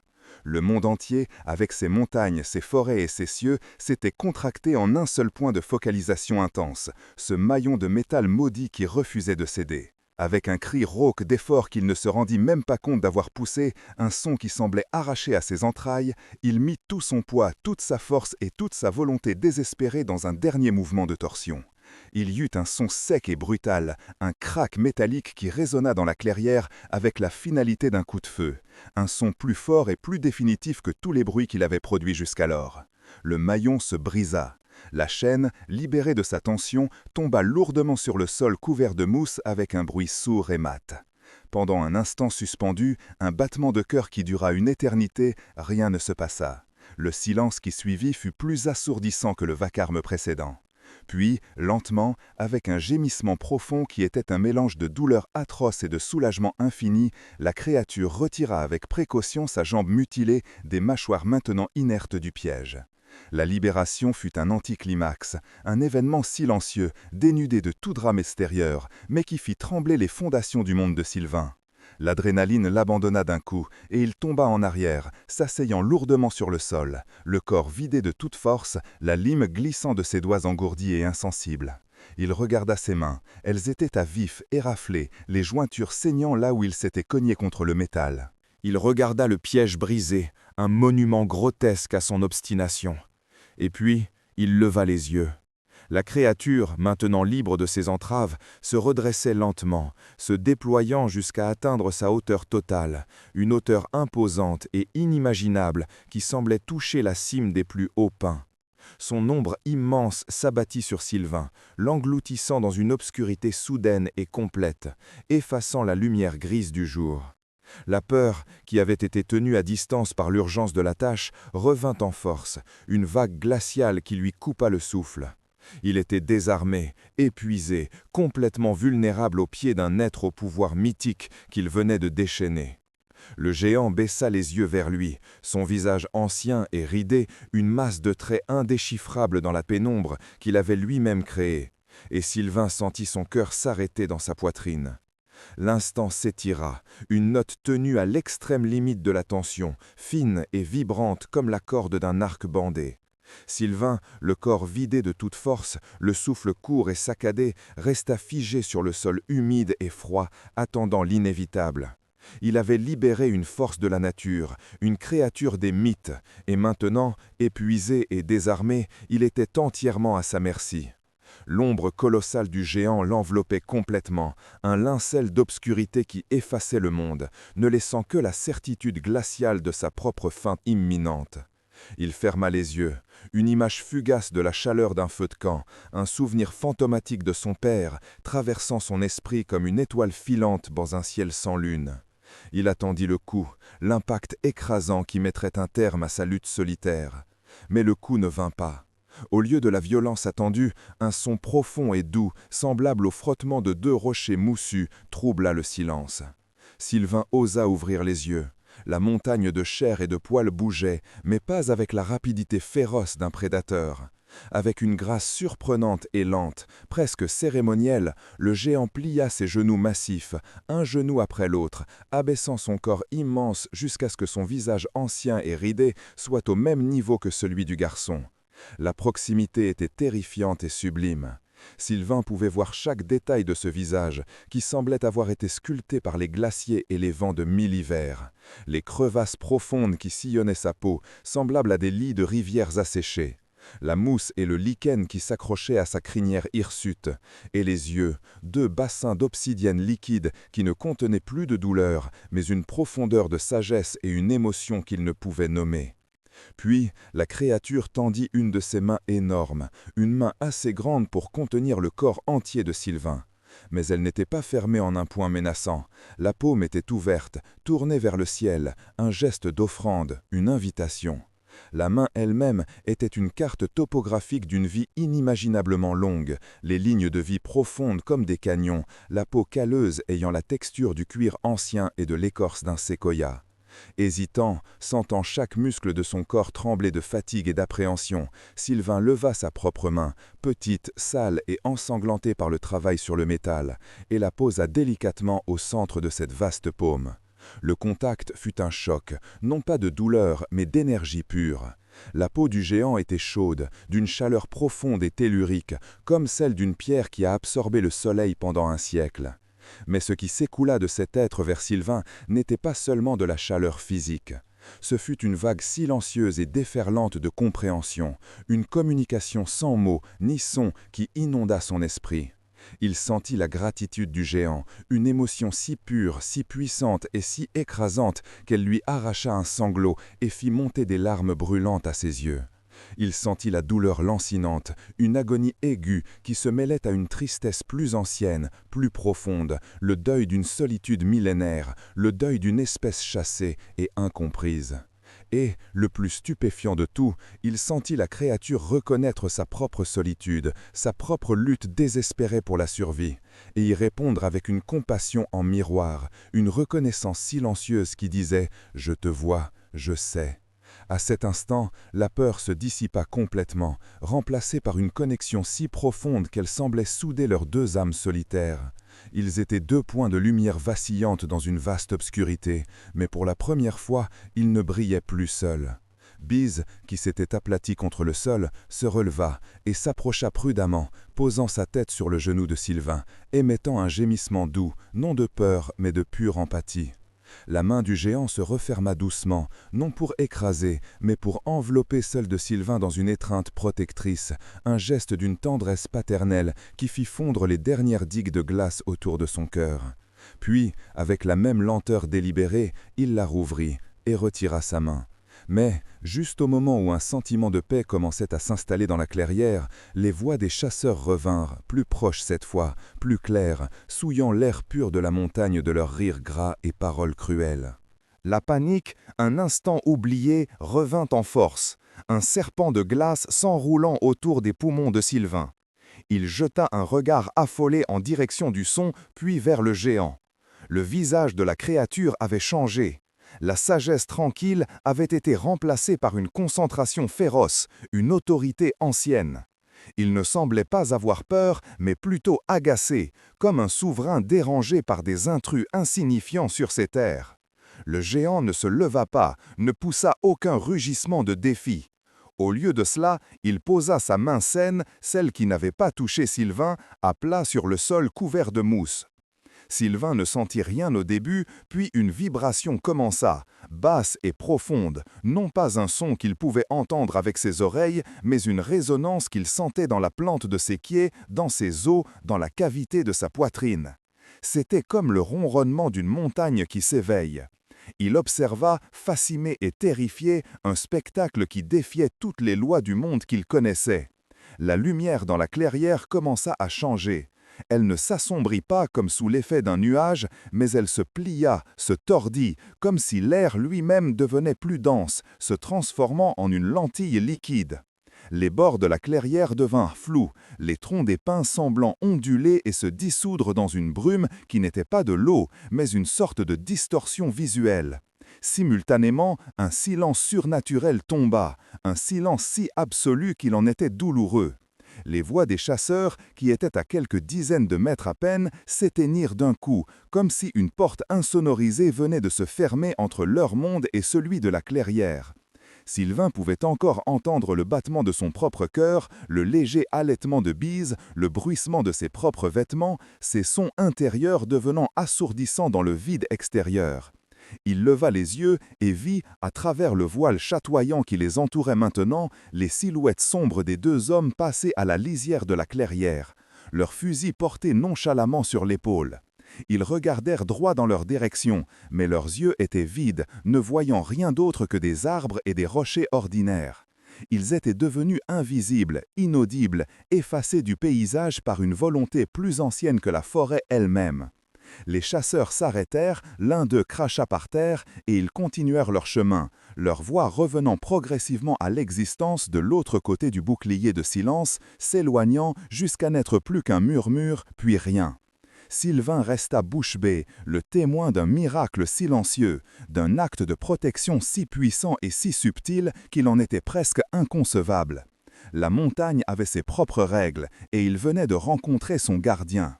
Le monde entier, avec ses montagnes, ses forêts et ses cieux, s'était contracté en un seul point de focalisation intense, ce maillon de métal maudit qui refusait de céder. Avec un cri rauque d'effort qu'il ne se rendit même pas compte d'avoir poussé, un son qui semblait arraché à ses entrailles, il mit tout son poids, toute sa force et toute sa volonté désespérée dans un dernier mouvement de torsion. Il y eut un son sec et brutal, un craque métallique qui résonna dans la clairière avec la finalité d'un coup de feu, un son plus fort et plus définitif que tous les bruits qu'il avait produits jusqu'alors. Le maillon se brisa. La chaîne, libérée de sa tension, tomba lourdement sur le sol couvert de mousse avec un bruit sourd et mat. Pendant un instant suspendu, un battement de cœur qui dura une éternité, rien ne se passa. Le silence qui suivit fut plus assourdissant que le vacarme précédent. Puis, lentement, avec un gémissement profond qui était un mélange de douleur atroce et de soulagement infini, la créature retira avec précaution sa jambe mutilée des mâchoires maintenant inertes du piège. La libération fut un anticlimax, un événement silencieux, dénudé de tout drame extérieur, mais qui fit trembler les fondations du monde de Sylvain. L'adrénaline l'abandonna d'un coup, et il tomba en arrière, s'asseyant lourdement sur le sol, le corps vidé de toute force, la lime glissant de ses doigts engourdis et insensibles. Il regarda ses mains, elles étaient à vif, éraflées, les jointures saignant là où il s'était cogné contre le métal. Il regarda le piège brisé, un monument grotesque à son obstination. Et puis, il leva les yeux. La créature, maintenant libre de ses entraves, se redressait lentement, se déployant jusqu'à atteindre sa hauteur totale, une hauteur imposante et inimaginable qui semblait toucher la cime des plus hauts pins. Son ombre immense s'abattit sur Sylvain, l'engloutissant dans une obscurité soudaine et complète, effaçant la lumière grise du jour. La peur, qui avait été tenue à distance par l'urgence de la tâche, revint en force, une vague glaciale qui lui coupa le souffle. Il était désarmé, épuisé, complètement vulnérable aux pieds d'un être au pouvoir mythique qu'il venait de déchaîner. Le géant baissa les yeux vers lui, son visage ancien et ridé, une masse de traits indéchiffrables dans la pénombre qu'il avait lui-même créée, et Sylvain sentit son cœur s'arrêter dans sa poitrine. L'instant s'étira, une note tenue à l'extrême limite de la tension, fine et vibrante comme la corde d'un arc bandé. Sylvain, le corps vidé de toute force, le souffle court et saccadé, resta figé sur le sol humide et froid, attendant l'inévitable. Il avait libéré une force de la nature, une créature des mythes, et maintenant, épuisé et désarmé, il était entièrement à sa merci. L'ombre colossale du géant l'enveloppait complètement, un linceul d'obscurité qui effaçait le monde, ne laissant que la certitude glaciale de sa propre fin imminente. Il ferma les yeux, une image fugace de la chaleur d'un feu de camp, un souvenir fantomatique de son père, traversant son esprit comme une étoile filante dans un ciel sans lune. Il attendit le coup, l'impact écrasant qui mettrait un terme à sa lutte solitaire. Mais le coup ne vint pas. Au lieu de la violence attendue, un son profond et doux, semblable au frottement de deux rochers moussus, troubla le silence. Sylvain osa ouvrir les yeux. La montagne de chair et de poils bougeait, mais pas avec la rapidité féroce d'un prédateur. Avec une grâce surprenante et lente, presque cérémonielle, le géant plia ses genoux massifs, un genou après l'autre, abaissant son corps immense jusqu'à ce que son visage ancien et ridé soit au même niveau que celui du garçon. La proximité était terrifiante et sublime. Sylvain pouvait voir chaque détail de ce visage, qui semblait avoir été sculpté par les glaciers et les vents de 1000 hivers. Les crevasses profondes qui sillonnaient sa peau, semblables à des lits de rivières asséchées. La mousse et le lichen qui s'accrochaient à sa crinière hirsute, et les yeux, deux bassins d'obsidienne liquide qui ne contenaient plus de douleur, mais une profondeur de sagesse et une émotion qu'il ne pouvait nommer. Puis, la créature tendit une de ses mains énormes, une main assez grande pour contenir le corps entier de Sylvain. Mais elle n'était pas fermée en un point menaçant. La paume était ouverte, tournée vers le ciel, un geste d'offrande, une invitation. La main elle-même était une carte topographique d'une vie inimaginablement longue, les lignes de vie profondes comme des canyons, la peau calleuse ayant la texture du cuir ancien et de l'écorce d'un séquoia. Hésitant, sentant chaque muscle de son corps trembler de fatigue et d'appréhension, Sylvain leva sa propre main, petite, sale et ensanglantée par le travail sur le métal, et la posa délicatement au centre de cette vaste paume. Le contact fut un choc, non pas de douleur, mais d'énergie pure. La peau du géant était chaude, d'une chaleur profonde et tellurique, comme celle d'une pierre qui a absorbé le soleil pendant un siècle. Mais ce qui s'écoula de cet être vers Sylvain n'était pas seulement de la chaleur physique. Ce fut une vague silencieuse et déferlante de compréhension, une communication sans mots ni sons qui inonda son esprit. Il sentit la gratitude du géant, une émotion si pure, si puissante et si écrasante qu'elle lui arracha un sanglot et fit monter des larmes brûlantes à ses yeux. Il sentit la douleur lancinante, une agonie aiguë qui se mêlait à une tristesse plus ancienne, plus profonde, le deuil d'une solitude millénaire, le deuil d'une espèce chassée et incomprise. Et, le plus stupéfiant de tout, il sentit la créature reconnaître sa propre solitude, sa propre lutte désespérée pour la survie, et y répondre avec une compassion en miroir, une reconnaissance silencieuse qui disait « Je te vois, je sais ». À cet instant, la peur se dissipa complètement, remplacée par une connexion si profonde qu'elle semblait souder leurs deux âmes solitaires. Ils étaient deux points de lumière vacillantes dans une vaste obscurité, mais pour la première fois, ils ne brillaient plus seuls. Bise, qui s'était aplati contre le sol, se releva et s'approcha prudemment, posant sa tête sur le genou de Sylvain, émettant un gémissement doux, non de peur, mais de pure empathie. La main du géant se referma doucement, non pour écraser, mais pour envelopper celle de Sylvain dans une étreinte protectrice, un geste d'une tendresse paternelle qui fit fondre les dernières digues de glace autour de son cœur. Puis, avec la même lenteur délibérée, il la rouvrit et retira sa main. Mais, juste au moment où un sentiment de paix commençait à s'installer dans la clairière, les voix des chasseurs revinrent, plus proches cette fois, plus claires, souillant l'air pur de la montagne de leurs rires gras et paroles cruelles. La panique, un instant oubliée, revint en force, un serpent de glace s'enroulant autour des poumons de Sylvain. Il jeta un regard affolé en direction du son, puis vers le géant. Le visage de la créature avait changé. La sagesse tranquille avait été remplacée par une concentration féroce, une autorité ancienne. Il ne semblait pas avoir peur, mais plutôt agacé, comme un souverain dérangé par des intrus insignifiants sur ses terres. Le géant ne se leva pas, ne poussa aucun rugissement de défi. Au lieu de cela, il posa sa main saine, celle qui n'avait pas touché Sylvain, à plat sur le sol couvert de mousse. Sylvain ne sentit rien au début, puis une vibration commença, basse et profonde, non pas un son qu'il pouvait entendre avec ses oreilles, mais une résonance qu'il sentait dans la plante de ses pieds, dans ses os, dans la cavité de sa poitrine. C'était comme le ronronnement d'une montagne qui s'éveille. Il observa, fasciné et terrifié, un spectacle qui défiait toutes les lois du monde qu'il connaissait. La lumière dans la clairière commença à changer. Elle ne s'assombrit pas comme sous l'effet d'un nuage, mais elle se plia, se tordit, comme si l'air lui-même devenait plus dense, se transformant en une lentille liquide. Les bords de la clairière devinrent flous, les troncs des pins semblant onduler et se dissoudre dans une brume qui n'était pas de l'eau, mais une sorte de distorsion visuelle. Simultanément, un silence surnaturel tomba, un silence si absolu qu'il en était douloureux. Les voix des chasseurs, qui étaient à quelques dizaines de mètres à peine, s'éteignirent d'un coup, comme si une porte insonorisée venait de se fermer entre leur monde et celui de la clairière. Sylvain pouvait encore entendre le battement de son propre cœur, le léger halètement de Bise, le bruissement de ses propres vêtements, ses sons intérieurs devenant assourdissants dans le vide extérieur. Il leva les yeux et vit, à travers le voile chatoyant qui les entourait maintenant, les silhouettes sombres des deux hommes passer à la lisière de la clairière, leurs fusils portés nonchalamment sur l'épaule. Ils regardèrent droit dans leur direction, mais leurs yeux étaient vides, ne voyant rien d'autre que des arbres et des rochers ordinaires. Ils étaient devenus invisibles, inaudibles, effacés du paysage par une volonté plus ancienne que la forêt elle-même. Les chasseurs s'arrêtèrent, l'un d'eux cracha par terre, et ils continuèrent leur chemin, leur voix revenant progressivement à l'existence de l'autre côté du bouclier de silence, s'éloignant jusqu'à n'être plus qu'un murmure, puis rien. Sylvain resta bouche bée, le témoin d'un miracle silencieux, d'un acte de protection si puissant et si subtil qu'il en était presque inconcevable. La montagne avait ses propres règles, et il venait de rencontrer son gardien.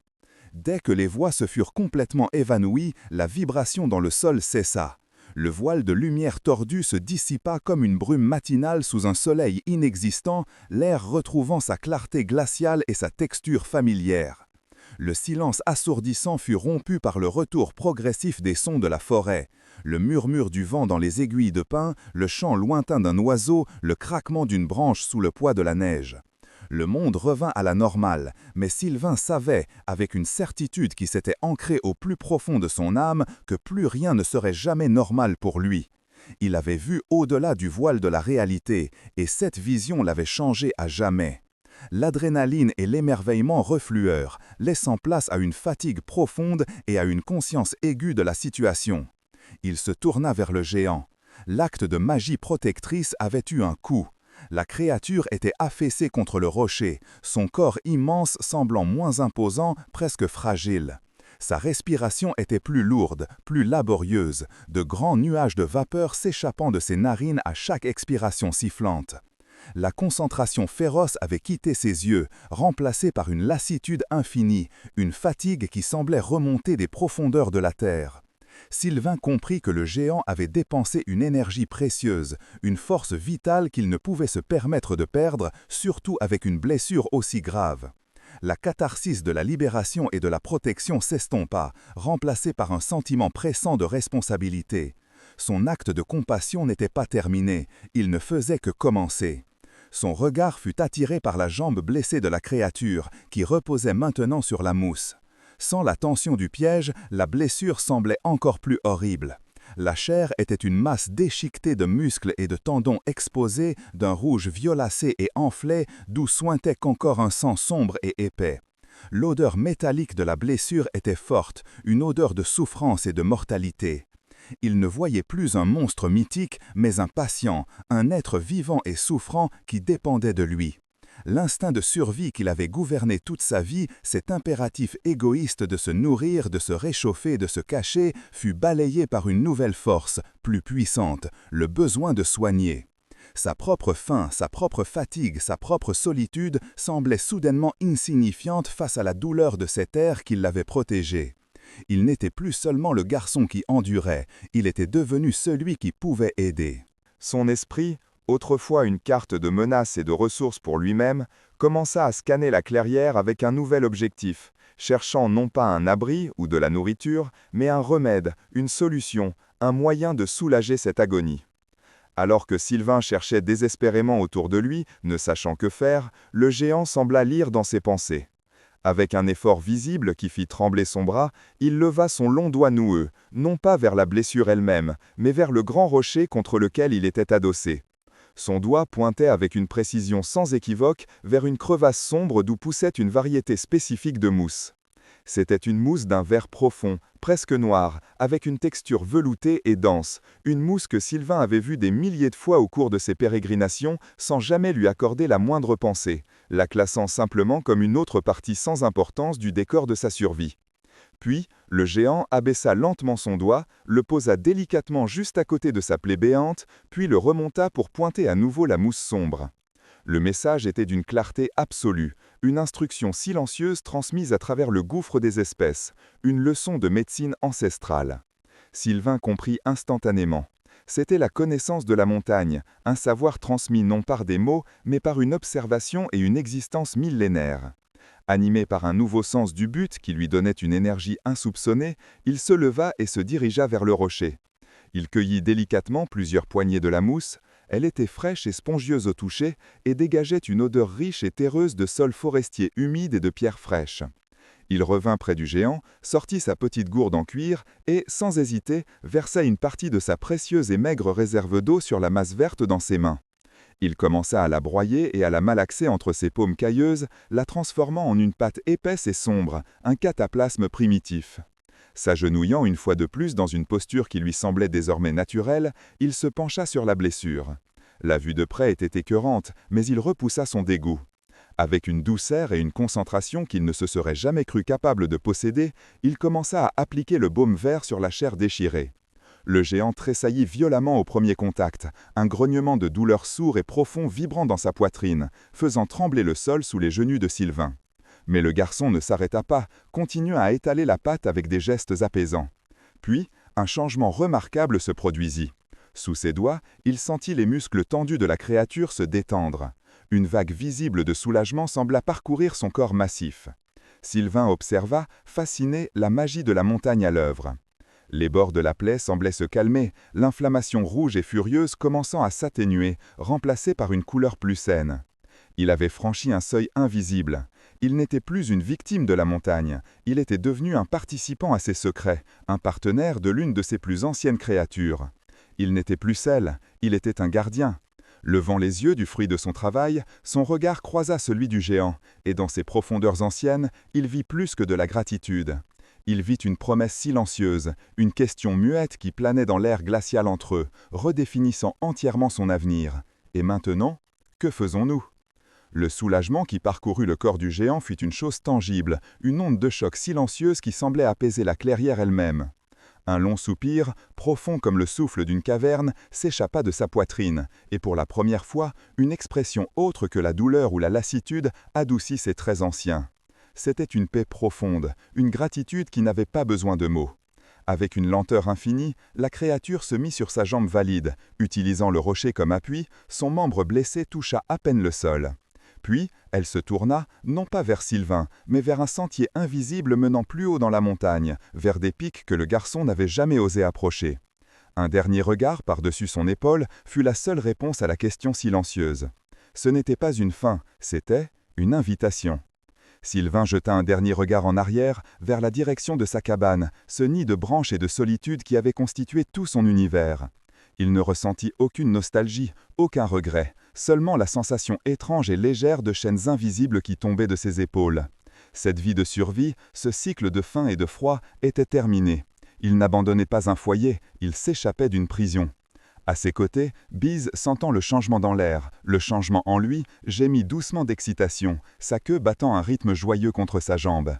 Dès que les voix se furent complètement évanouies, la vibration dans le sol cessa. Le voile de lumière tordue se dissipa comme une brume matinale sous un soleil inexistant, l'air retrouvant sa clarté glaciale et sa texture familière. Le silence assourdissant fut rompu par le retour progressif des sons de la forêt. Le murmure du vent dans les aiguilles de pin, le chant lointain d'un oiseau, le craquement d'une branche sous le poids de la neige. Le monde revint à la normale, mais Sylvain savait, avec une certitude qui s'était ancrée au plus profond de son âme, que plus rien ne serait jamais normal pour lui. Il avait vu au-delà du voile de la réalité, et cette vision l'avait changé à jamais. L'adrénaline et l'émerveillement refluèrent, laissant place à une fatigue profonde et à une conscience aiguë de la situation. Il se tourna vers le géant. L'acte de magie protectrice avait eu un coup. La créature était affaissée contre le rocher, son corps immense semblant moins imposant, presque fragile. Sa respiration était plus lourde, plus laborieuse, de grands nuages de vapeur s'échappant de ses narines à chaque expiration sifflante. La concentration féroce avait quitté ses yeux, remplacée par une lassitude infinie, une fatigue qui semblait remonter des profondeurs de la terre. Sylvain comprit que le géant avait dépensé une énergie précieuse, une force vitale qu'il ne pouvait se permettre de perdre, surtout avec une blessure aussi grave. La catharsis de la libération et de la protection s'estompa, remplacée par un sentiment pressant de responsabilité. Son acte de compassion n'était pas terminé, il ne faisait que commencer. Son regard fut attiré par la jambe blessée de la créature, qui reposait maintenant sur la mousse. Sans la tension du piège, la blessure semblait encore plus horrible. La chair était une masse déchiquetée de muscles et de tendons exposés, d'un rouge violacé et enflé, d'où suintait qu'encore un sang sombre et épais. L'odeur métallique de la blessure était forte, une odeur de souffrance et de mortalité. Il ne voyait plus un monstre mythique, mais un patient, un être vivant et souffrant qui dépendait de lui. L'instinct de survie qu'il avait gouverné toute sa vie, cet impératif égoïste de se nourrir, de se réchauffer, de se cacher, fut balayé par une nouvelle force, plus puissante, le besoin de soigner. Sa propre faim, sa propre fatigue, sa propre solitude semblaient soudainement insignifiantes face à la douleur de cet air qui l'avait protégé. Il n'était plus seulement le garçon qui endurait, il était devenu celui qui pouvait aider. Son esprit, autrefois une carte de menaces et de ressources pour lui-même, commença à scanner la clairière avec un nouvel objectif, cherchant non pas un abri ou de la nourriture, mais un remède, une solution, un moyen de soulager cette agonie. Alors que Sylvain cherchait désespérément autour de lui, ne sachant que faire, le géant sembla lire dans ses pensées. Avec un effort visible qui fit trembler son bras, il leva son long doigt noueux, non pas vers la blessure elle-même, mais vers le grand rocher contre lequel il était adossé. Son doigt pointait avec une précision sans équivoque vers une crevasse sombre d'où poussait une variété spécifique de mousse. C'était une mousse d'un vert profond, presque noir, avec une texture veloutée et dense, une mousse que Sylvain avait vue des milliers de fois au cours de ses pérégrinations sans jamais lui accorder la moindre pensée, la classant simplement comme une autre partie sans importance du décor de sa survie. Puis, le géant abaissa lentement son doigt, le posa délicatement juste à côté de sa plaie béante, puis le remonta pour pointer à nouveau la mousse sombre. Le message était d'une clarté absolue, une instruction silencieuse transmise à travers le gouffre des espèces, une leçon de médecine ancestrale. Sylvain comprit instantanément. C'était la connaissance de la montagne, un savoir transmis non par des mots, mais par une observation et une existence millénaire. Animé par un nouveau sens du but qui lui donnait une énergie insoupçonnée, il se leva et se dirigea vers le rocher. Il cueillit délicatement plusieurs poignées de la mousse. Elle était fraîche et spongieuse au toucher et dégageait une odeur riche et terreuse de sol forestier humide et de pierres fraîches. Il revint près du géant, sortit sa petite gourde en cuir et, sans hésiter, versa une partie de sa précieuse et maigre réserve d'eau sur la masse verte dans ses mains. Il commença à la broyer et à la malaxer entre ses paumes cailleuses, la transformant en une pâte épaisse et sombre, un cataplasme primitif. S'agenouillant une fois de plus dans une posture qui lui semblait désormais naturelle, il se pencha sur la blessure. La vue de près était écœurante, mais il repoussa son dégoût. Avec une douceur et une concentration qu'il ne se serait jamais cru capable de posséder, il commença à appliquer le baume vert sur la chair déchirée. Le géant tressaillit violemment au premier contact, un grognement de douleur sourd et profond vibrant dans sa poitrine, faisant trembler le sol sous les genoux de Sylvain. Mais le garçon ne s'arrêta pas, continua à étaler la pâte avec des gestes apaisants. Puis, un changement remarquable se produisit. Sous ses doigts, il sentit les muscles tendus de la créature se détendre. Une vague visible de soulagement sembla parcourir son corps massif. Sylvain observa, fasciné, la magie de la montagne à l'œuvre. Les bords de la plaie semblaient se calmer, l'inflammation rouge et furieuse commençant à s'atténuer, remplacée par une couleur plus saine. Il avait franchi un seuil invisible. Il n'était plus une victime de la montagne, il était devenu un participant à ses secrets, un partenaire de l'une de ses plus anciennes créatures. Il n'était plus seul, il était un gardien. Levant les yeux du fruit de son travail, son regard croisa celui du géant, et dans ses profondeurs anciennes, il vit plus que de la gratitude. Il vit une promesse silencieuse, une question muette qui planait dans l'air glacial entre eux, redéfinissant entièrement son avenir. Et maintenant, que faisons-nous ? Le soulagement qui parcourut le corps du géant fut une chose tangible, une onde de choc silencieuse qui semblait apaiser la clairière elle-même. Un long soupir, profond comme le souffle d'une caverne, s'échappa de sa poitrine, et pour la première fois, une expression autre que la douleur ou la lassitude adoucit ses traits anciens. C'était une paix profonde, une gratitude qui n'avait pas besoin de mots. Avec une lenteur infinie, la créature se mit sur sa jambe valide. Utilisant le rocher comme appui, son membre blessé toucha à peine le sol. Puis, elle se tourna, non pas vers Sylvain, mais vers un sentier invisible menant plus haut dans la montagne, vers des pics que le garçon n'avait jamais osé approcher. Un dernier regard par-dessus son épaule fut la seule réponse à la question silencieuse. Ce n'était pas une fin, c'était une invitation. Sylvain jeta un dernier regard en arrière, vers la direction de sa cabane, ce nid de branches et de solitude qui avait constitué tout son univers. Il ne ressentit aucune nostalgie, aucun regret, seulement la sensation étrange et légère de chaînes invisibles qui tombaient de ses épaules. Cette vie de survie, ce cycle de faim et de froid, était terminé. Il n'abandonnait pas un foyer, il s'échappait d'une prison. À ses côtés, Bise, sentant le changement dans l'air, le changement en lui, gémit doucement d'excitation, sa queue battant un rythme joyeux contre sa jambe.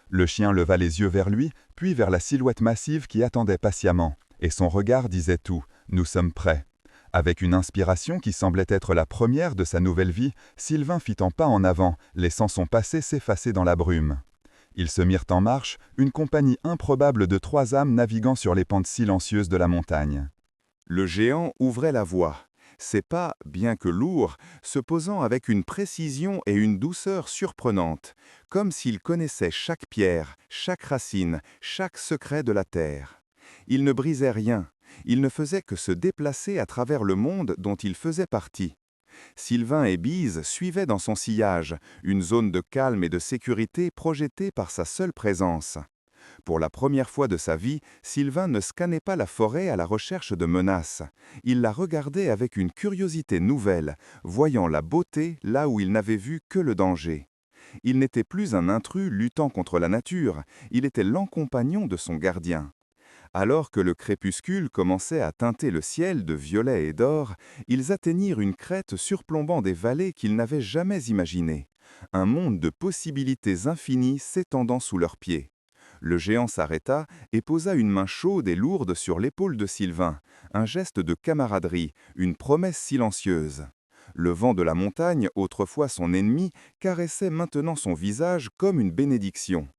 Le chien leva les yeux vers lui, puis vers la silhouette massive qui attendait patiemment, et son regard disait tout. Nous sommes prêts. Avec une inspiration qui semblait être la première de sa nouvelle vie, Sylvain fit un pas en avant, laissant son passé s'effacer dans la brume. Ils se mirent en marche, une compagnie improbable de 3 âmes naviguant sur les pentes silencieuses de la montagne. Le géant ouvrait la voie. Ses pas, bien que lourds, se posant avec une précision et une douceur surprenantes, comme s'il connaissait chaque pierre, chaque racine, chaque secret de la terre. Il ne brisait rien. Il ne faisait que se déplacer à travers le monde dont il faisait partie. Sylvain et Bise suivaient dans son sillage, une zone de calme et de sécurité projetée par sa seule présence. Pour la première fois de sa vie, Sylvain ne scannait pas la forêt à la recherche de menaces. Il la regardait avec une curiosité nouvelle, voyant la beauté là où il n'avait vu que le danger. Il n'était plus un intrus luttant contre la nature, il était l'encompagnon de son gardien. Alors que le crépuscule commençait à teinter le ciel de violet et d'or, ils atteignirent une crête surplombant des vallées qu'ils n'avaient jamais imaginées. Un monde de possibilités infinies s'étendant sous leurs pieds. Le géant s'arrêta et posa une main chaude et lourde sur l'épaule de Sylvain, un geste de camaraderie, une promesse silencieuse. Le vent de la montagne, autrefois son ennemi, caressait maintenant son visage comme une bénédiction.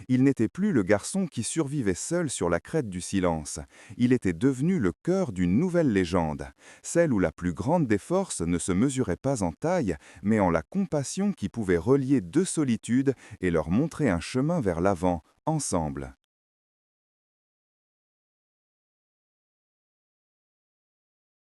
Il n'était plus le garçon qui survivait seul sur la crête du silence. Il était devenu le cœur d'une nouvelle légende, celle où la plus grande des forces ne se mesurait pas en taille, mais en la compassion qui pouvait relier 2 solitudes et leur montrer un chemin vers l'avant, ensemble.